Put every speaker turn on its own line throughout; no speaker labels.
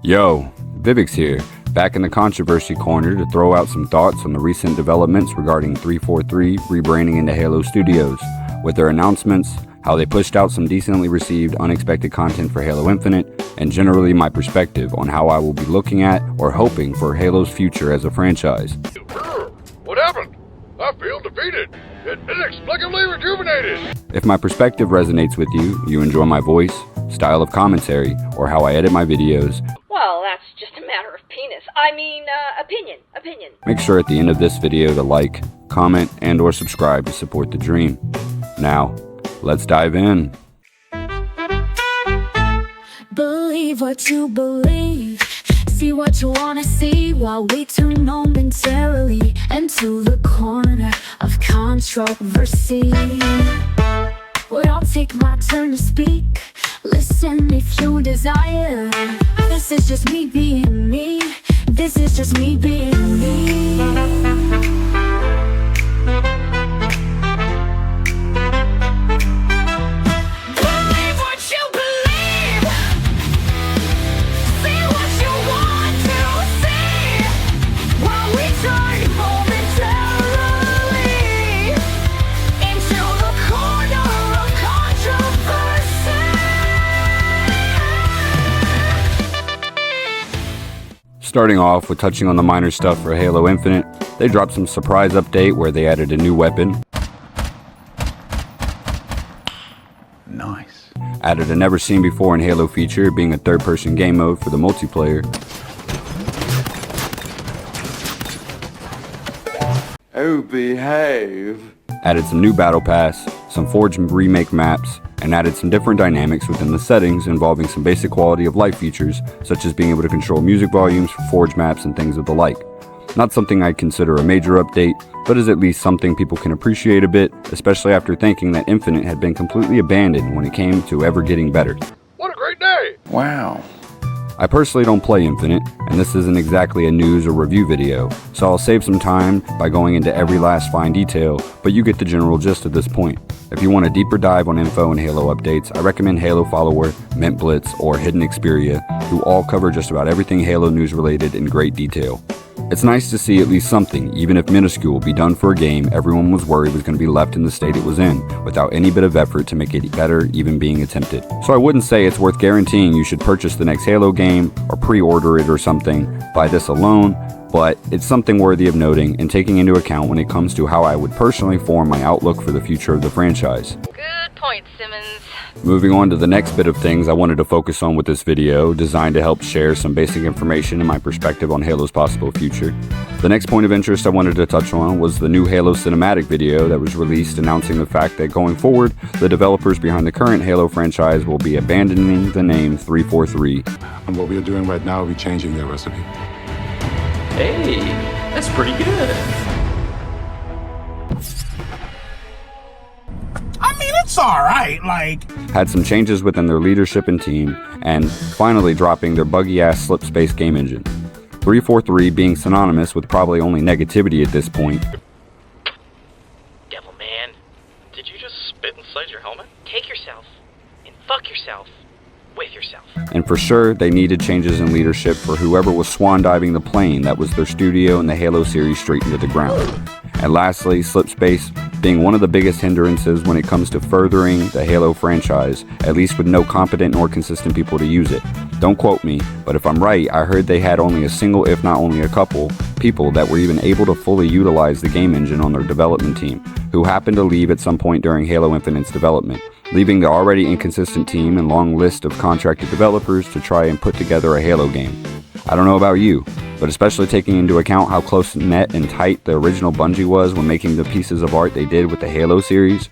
Yo, ViivviiX here, back in the controversy corner to throw out some thoughts on the recent developments regarding 343 rebranding into Halo Studios, with their announcements, how they pushed out some decently received unexpected content for Halo Infinite, and generally my perspective on how I will be looking at or hoping for Halo's future as a franchise.
What happened? I feel defeated, inexplicably rejuvenated.
If my perspective resonates with you, you enjoy my voice, style of commentary, or how I edit my videos,
well, that's just a matter of penis. Opinion.
Make sure at the end of this video to like, comment, and or subscribe to support the dream. Now, let's dive in.
Believe what you believe. See what you wanna see while we tune momentarily into the corner of controversy. Where I'll take my turn to speak. Listen if you desire. This is just me being me. This is just me being me. Believe what you believe. See what you want to see while we turn momentarily into the corner of controversy.
Starting off with touching on the minor stuff for Halo Infinite, they dropped some surprise update where they added a new weapon,
Nice.
added a never seen before in Halo feature being a third-person game mode for the multiplayer,
Oh, behave.
added some new battle pass, some Forge remake maps, and added some different dynamics within the settings involving some basic quality of life features such as being able to control music volumes for Forge maps and things of the like. Not something I'd consider a major update, but is at least something people can appreciate a bit, especially after thinking that Infinite had been completely abandoned when it came to ever getting better.
What a great day!
Wow.
I personally don't play Infinite, and this isn't exactly a news or review video, so I'll save some time by going into every last fine detail, but you get the general gist at this point. If you want a deeper dive on info and Halo updates, I recommend Halo Follower, Mint Blitz, or Hidden Xperia, who all cover just about everything Halo news related in great detail. It's nice to see at least something, even if minuscule, be done for a game everyone was worried was going to be left in the state it was in, without any bit of effort to make it better even being attempted. So I wouldn't say it's worth guaranteeing you should purchase the next Halo game, or pre-order it or something, by this alone, but it's something worthy of noting and taking into account when it comes to how I would personally form my outlook for the future of the franchise.
Good point, Simmons.
Moving on to the next bit of things I wanted to focus on with this video, designed to help share some basic information and my perspective on Halo's possible future. The next point of interest I wanted to touch on was the new Halo cinematic video that was released announcing the fact that going forward, the developers behind the current Halo franchise will be abandoning the name 343.
And what we are doing right now, we're changing their recipe.
Hey, that's pretty good.
I mean, it's alright,
Had some changes within their leadership and team, and finally dropping their buggy-ass slip space game engine. 343 being synonymous with probably only negativity at this point.
Devil man, did you just spit inside your helmet? Take yourself and fuck yourself with yourself.
And for sure, they needed changes in leadership for whoever was swan diving the plane that was their studio and the Halo series straight into the ground. And lastly, slip space being one of the biggest hindrances when it comes to furthering the Halo franchise, at least with no competent or consistent people to use it. Don't quote me, but if I'm right, I heard they had only a single, if not only a couple, people that were even able to fully utilize the game engine on their development team, who happened to leave at some point during Halo Infinite's development, leaving the already inconsistent team and long list of contracted developers to try and put together a Halo game. I don't know about you, but especially taking into account how close-knit and tight the original Bungie was when making the pieces of art they did with the Halo series,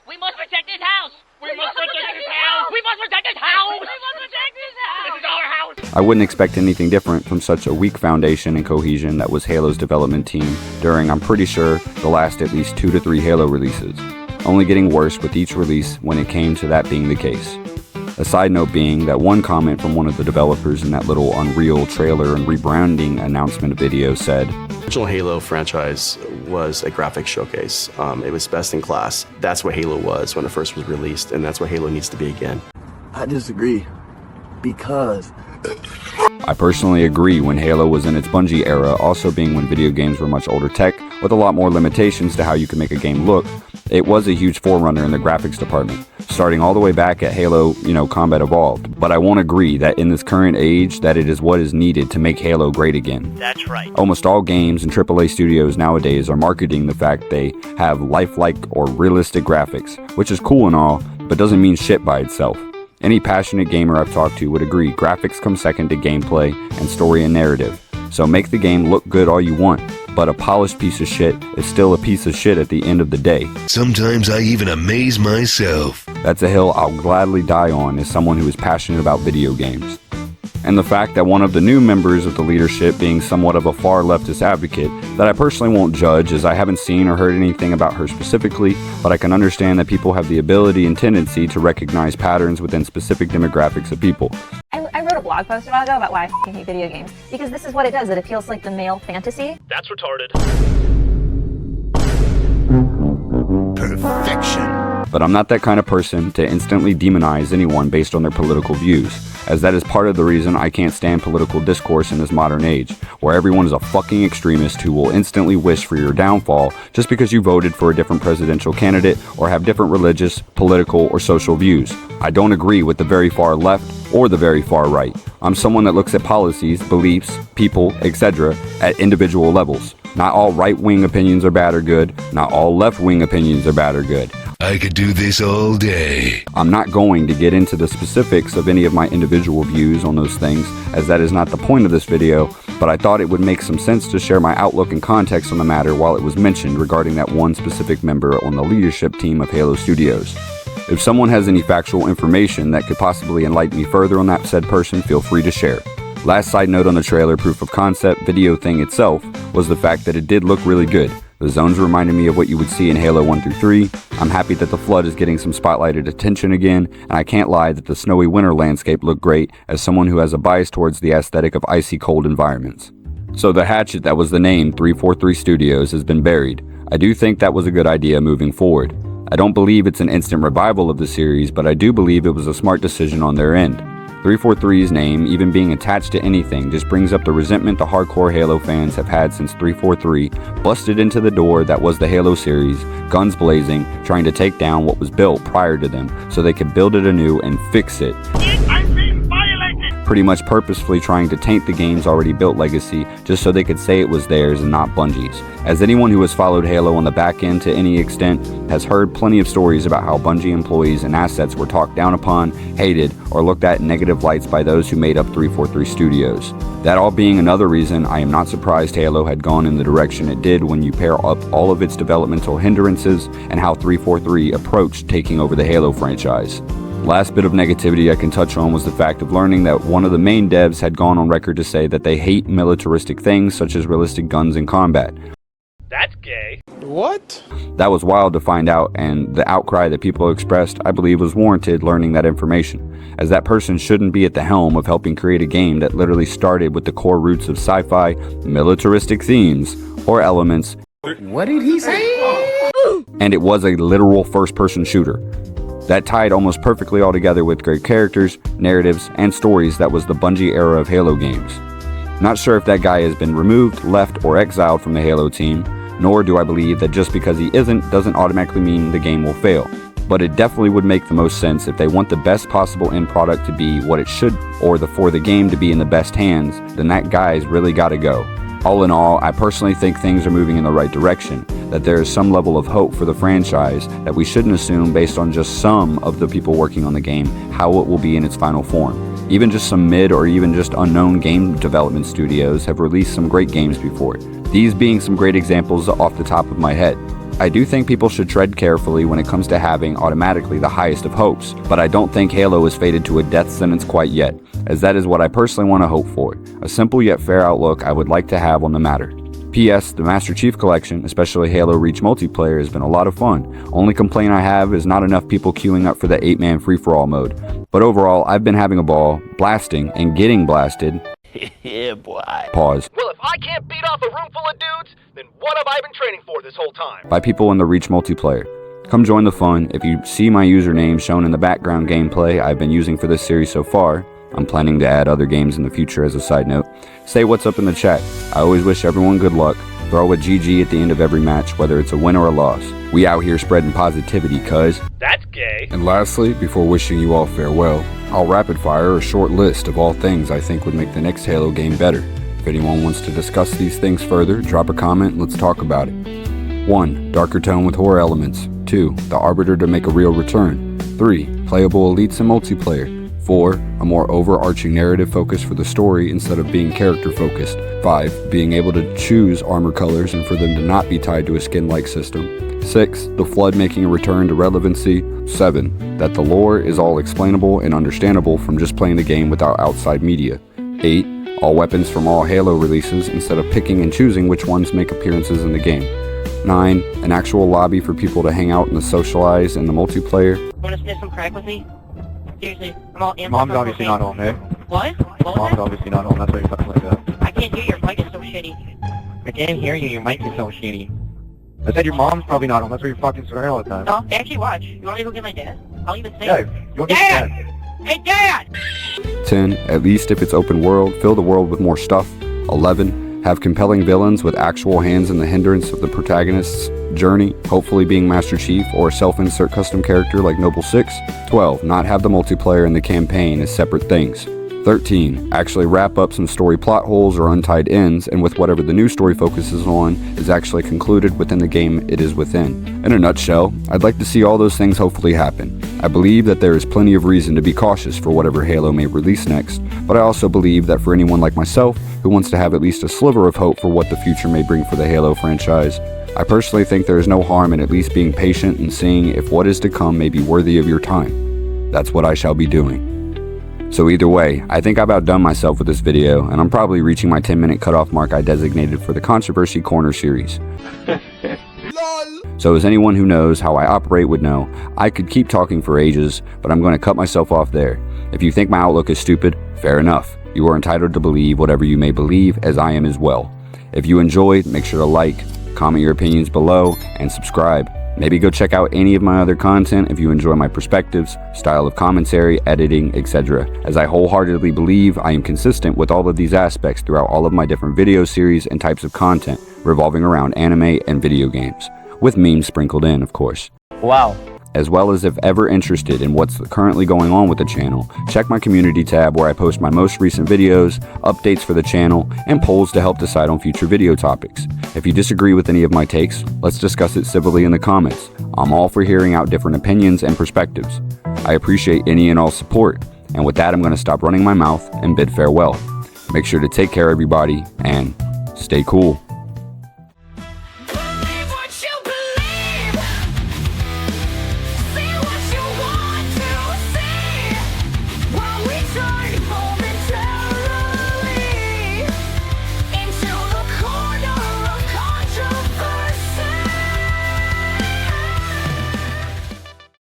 We must protect this house! We must protect this house! We must protect this house! We must protect this house! This is our house!
I wouldn't expect anything different from such a weak foundation and cohesion that was Halo's development team during, I'm pretty sure, the last at least 2 to 3 Halo releases, only getting worse with each release when it came to that being the case. A side note being that one comment from one of the developers in that little Unreal trailer and rebranding announcement video said,
The original Halo franchise was a graphics showcase. It was best in class. That's what Halo was when it first was released, and that's what Halo needs to be again.
I disagree, because
I personally agree when Halo was in its Bungie era, also being when video games were much older tech, with a lot more limitations to how you could make a game look, it was a huge forerunner in the graphics department, starting all the way back at Halo, Combat Evolved. But I won't agree that in this current age that it is what is needed to make Halo great again.
That's right.
Almost all games and AAA studios nowadays are marketing the fact they have lifelike or realistic graphics, which is cool and all, but doesn't mean shit by itself. Any passionate gamer I've talked to would agree graphics come second to gameplay and story and narrative. So make the game look good all you want, but a polished piece of shit is still a piece of shit at the end of the day.
Sometimes I even amaze myself.
That's a hill I'll gladly die on as someone who is passionate about video games. And the fact that one of the new members of the leadership being somewhat of a far leftist advocate that I personally won't judge, as I haven't seen or heard anything about her specifically, but I can understand that people have the ability and tendency to recognize patterns within specific demographics of people.
I wrote a blog post a while ago about why I hate video games, because this is what it does. It appeals like the male fantasy.
That's retarded.
Perfection.
But I'm not that kind of person to instantly demonize anyone based on their political views, as that is part of the reason I can't stand political discourse in this modern age, where everyone is a fucking extremist who will instantly wish for your downfall just because you voted for a different presidential candidate or have different religious, political, or social views. I don't agree with the very far left or the very far right. I'm someone that looks at policies, beliefs, people, etc. at individual levels. Not all right-wing opinions are bad or good. Not all left-wing opinions are bad or good.
I could do this all day.
I'm not going to get into the specifics of any of my individual views on those things, as that is not the point of this video, but I thought it would make some sense to share my outlook and context on the matter while it was mentioned regarding that one specific member on the leadership team of Halo Studios. If someone has any factual information that could possibly enlighten me further on that said person, feel free to share. Last side note on the trailer proof of concept video thing itself was the fact that it did look really good. The zones reminded me of what you would see in Halo 1 through 3. I'm happy that the flood is getting some spotlighted attention again, and I can't lie that the snowy winter landscape looked great as someone who has a bias towards the aesthetic of icy cold environments. So the hatchet that was the name 343 Studios has been buried. I do think that was a good idea moving forward. I don't believe it's an instant revival of the series, but I do believe it was a smart decision on their end. 343's name, even being attached to anything, just brings up the resentment the hardcore Halo fans have had since 343 busted into the door that was the Halo series, guns blazing, trying to take down what was built prior to them so they could build it anew and fix it.
I'm being violated!
Pretty much purposefully trying to taint the game's already built legacy just so they could say it was theirs and not Bungie's. As anyone who has followed Halo on the back end to any extent has heard plenty of stories about how Bungie employees and assets were talked down upon, hated, or looked at in negative lights by those who made up 343 Studios. That all being another reason I am not surprised Halo had gone in the direction it did when you pair up all of its developmental hindrances and how 343 approached taking over the Halo franchise. Last bit of negativity I can touch on was the fact of learning that one of the main devs had gone on record to say that they hate militaristic things such as realistic guns in combat.
That's gay.
What?
That was wild to find out, and the outcry that people expressed, I believe, was warranted learning that information, as that person shouldn't be at the helm of helping create a game that literally started with the core roots of sci-fi, militaristic themes, or elements.
What did he say?
And it was a literal first-person shooter. That tied almost perfectly all together with great characters, narratives, and stories that was the Bungie era of Halo games. Not sure if that guy has been removed, left, or exiled from the Halo team, nor do I believe that just because he isn't doesn't automatically mean the game will fail. But it definitely would make the most sense if they want the best possible end product to be what it should, or for the game to be in the best hands, then that guy's really gotta go. All in all, I personally think things are moving in the right direction, that there is some level of hope for the franchise that we shouldn't assume based on just some of the people working on the game how it will be in its final form. Even just some mid or even just unknown game development studios have released some great games before it, these being some great examples off the top of my head. I do think people should tread carefully when it comes to having automatically the highest of hopes, but I don't think Halo is fated to a death sentence quite yet, as that is what I personally want to hope for, a simple yet fair outlook I would like to have on the matter. P.S. The Master Chief Collection, especially Halo Reach multiplayer, has been a lot of fun. Only complaint I have is not enough people queuing up for the 8-man free-for-all mode. But overall, I've been having a ball, blasting and getting blasted.
Yeah, boy.
Pause.
Well, if I can't beat off a room full of dudes, then what have I been training for this whole time?
By people in the Reach multiplayer. Come join the fun. If you see my username shown in the background gameplay I've been using for this series so far, I'm planning to add other games in the future as a side note. Say what's up in the chat. I always wish everyone good luck. Throw a GG at the end of every match, whether it's a win or a loss. We out here spreading positivity, cuz.
That's gay.
And lastly, before wishing you all farewell, I'll rapid fire a short list of all things I think would make the next Halo game better. If anyone wants to discuss these things further, drop a comment and let's talk about it. 1. Darker tone with horror elements. 2. The Arbiter to make a real return. 3. Playable elites and multiplayer. 4. A more overarching narrative focus for the story instead of being character focused. 5. Being able to choose armor colors and for them to not be tied to a skin-like system. 6. The Flood making a return to relevancy. 7. That the lore is all explainable and understandable from just playing the game without outside media. 8. All weapons from all Halo releases instead of picking and choosing which ones make appearances in the game. 9. An actual lobby for people to hang out and socialize in the multiplayer.
Wanna sniff some crack with me? Seriously, I'm all amped.
Mom's obviously not home, eh?
What?
Mom's obviously not home, that's why you're talking like that.
I can't hear, your mic is so shitty.
I can't hear you, your mic is so shitty. I said your mom's probably not home, that's why you're fucking swearing all the time.
No, actually watch. You want me to go get my dad? I'll even say
Yeah,
it.
go get
Dad!
your dad.
Hey, Dad!
10. At least if it's open world, fill the world with more stuff. 11. Have compelling villains with actual hands in the hindrance of the protagonist's journey, hopefully being Master Chief or a self-insert custom character like Noble 6. 12. Not have the multiplayer and the campaign as separate things. 13. Actually wrap up some story plot holes or untied ends, and with whatever the new story focuses on is actually concluded within the game it is within. In a nutshell, I'd like to see all those things hopefully happen. I believe that there is plenty of reason to be cautious for whatever Halo may release next, but I also believe that for anyone like myself who wants to have at least a sliver of hope for what the future may bring for the Halo franchise, I personally think there is no harm in at least being patient and seeing if what is to come may be worthy of your time. That's what I shall be doing. So either way, I think I've outdone myself with this video, and I'm probably reaching my 10-minute cutoff mark I designated for the Controversy Corner series. So as anyone who knows how I operate would know, I could keep talking for ages, but I'm going to cut myself off there. If you think my outlook is stupid, fair enough. You are entitled to believe whatever you may believe, as I am as well. If you enjoyed, make sure to like, comment your opinions below, and subscribe. Maybe go check out any of my other content if you enjoy my perspectives, style of commentary, editing, etc. As I wholeheartedly believe I am consistent with all of these aspects throughout all of my different video series and types of content revolving around anime and video games. With memes sprinkled in, of course.
Wow.
As well as if ever interested in what's currently going on with the channel, check my community tab where I post my most recent videos, updates for the channel, and polls to help decide on future video topics. If you disagree with any of my takes, let's discuss it civilly in the comments. I'm all for hearing out different opinions and perspectives. I appreciate any and all support, and with that I'm going to stop running my mouth and bid farewell. Make sure to take care everybody, and stay cool.